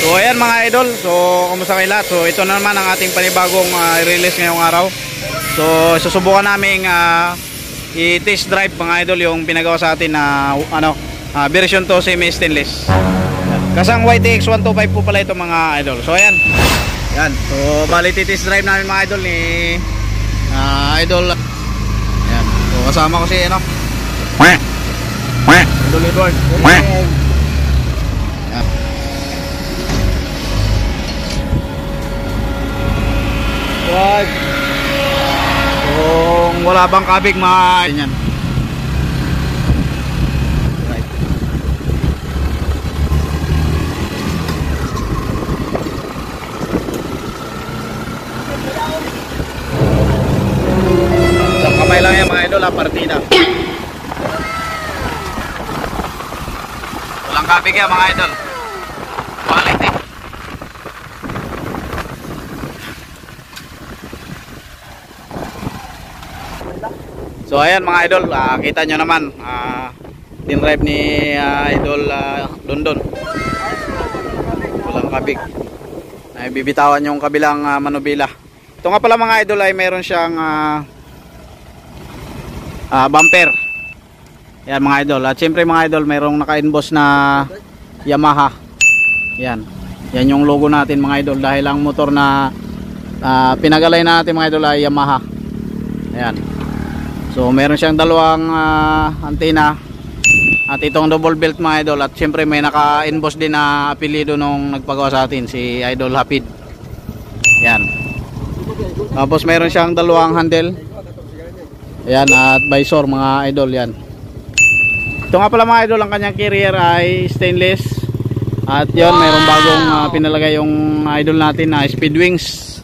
So ayan mga idol, so kumusta kayo lahat? So ito na naman ang ating panibagong i-release ngayong araw. So susubukan namin i-test drive mga idol yung pinagawa sa atin na version 2 semi stainless. Kasang YTX 125 po pala ito mga idol. So ayan. Yan. So bali test drive namin mga idol ni idol. Ayan. So kasama ko si Idol Edward. Wag. Kung wala bang kabig yan. Right. So kamay lang yan mga idol, partida. Walang kabig yan mga idol. Quality. So ayan mga idol, kita nyo naman din-drive ni idol Dondon. Walang kabig. Ay bibitawan yung kabilang manubila. Ito nga pala mga idol ay mayroon siyang bumper. Yan mga idol. At syempre mga idol, mayroong naka-inboss na Yamaha. Yan. Yan yung logo natin mga idol dahil ang motor na pinagalay natin mga idol ay Yamaha. Ayan. So meron siyang dalawang antena at itong double belt mga idol, at syempre may naka-inboss din na apelyido nung nagpagawa sa atin, si Idol Hapid. Yan. Tapos meron siyang dalawang handle. Ayan, at visor mga idol. Yan. Ito nga pala mga idol, ang kanyang carrier ay stainless. At yon, mayroong bagong pinalagay yung idol natin na speed wings.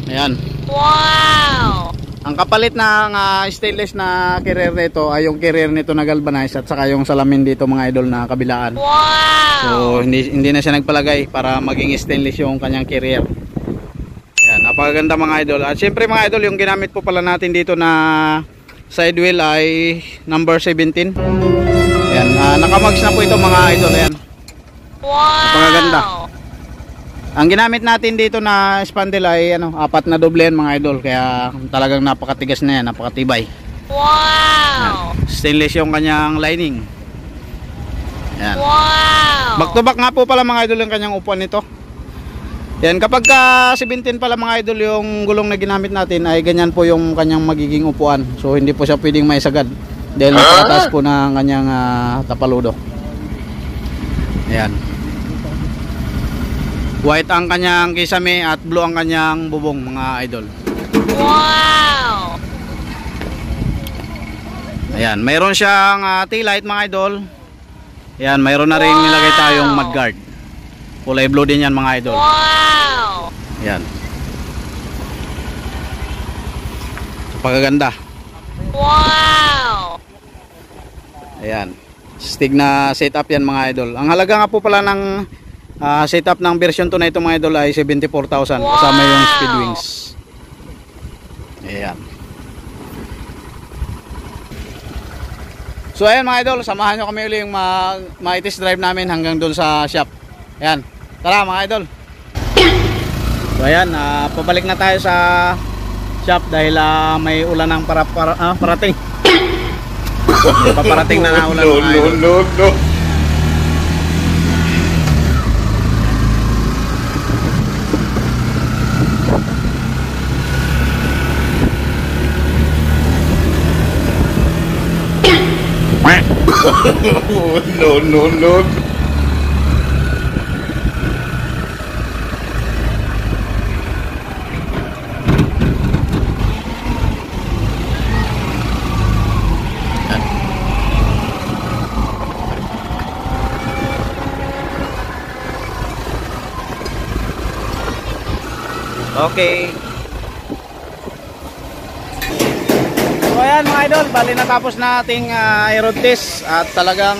Ayan. Wow! Ang kapalit ng stainless na carrier nito ay yung carrier nito na galvanized at saka yung salamin dito mga idol na kabilaan. Wow! So hindi na siya nagpalagay para maging stainless yung kanyang carrier. Yan, napakaganda mga idol. At syempre mga idol, yung ginamit po pala natin dito na side wheel ay number 17. Yan, nakamags na po ito mga idol. Yan. Wow! Napakaganda. Ang ginamit natin dito na spandel ay 4 na doble yan mga idol, kaya talagang napakatigas na yan, napakatibay. Wow! Yan. Stainless yung kanyang lining. Yan. Wow! Back to back nga po pala mga idol yung kanyang upuan nito. Yan, kapag 17 pala mga idol yung gulong na ginamit natin ay ganyan po yung kanyang magiging upuan. So hindi po siya pwedeng maisagad dahil napakataas po ng kanyang tapaludo. Ayan. White ang kanyang kisame at blue ang kanyang bubong mga idol. Wow! Ayan, mayroon siyang tail light mga idol. Ayan, mayroon na rin nilagay tayong mudguard. Kulay blue din yan mga idol. Wow! Ayan. Pagkaganda. Wow! Ayan. Stig na setup yan mga idol. Ang halaga nga po pala ng setup ng version 2 na ito mga idol ay 74,000 kasama yung speed wings. Ayan. So ayan mga idol, samahan nyo kami ulit yung ma-test drive namin hanggang doon sa shop. Ayan, tara mga idol. So ayan, pabalik na tayo sa shop dahil may ulan ng parating. Paparating na ulan mga idol. No. No. Okay. So ayan mga idol, bali natapos na ating aero test at talagang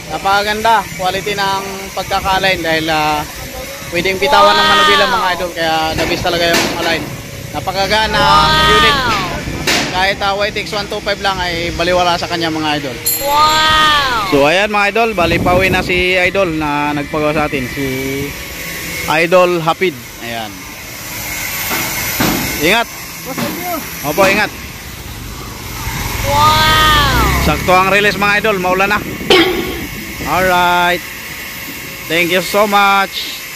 napakaganda quality ng pagkaka-align dahil pwedeng bitawan ng manubila mga idol, kaya nabis talaga yung align. Napakagana ang unit. kahit YTX 125 lang ay baliwala sa kanya mga idol. Wow! So ayan mga idol, bali pauwi na si idol na nagpagawa sa atin, si Idol Hapid. Ayan. Ingat. Opo, ingat. Wow! Sakto ang release mga idol, maulan na. Alright. Thank you so much.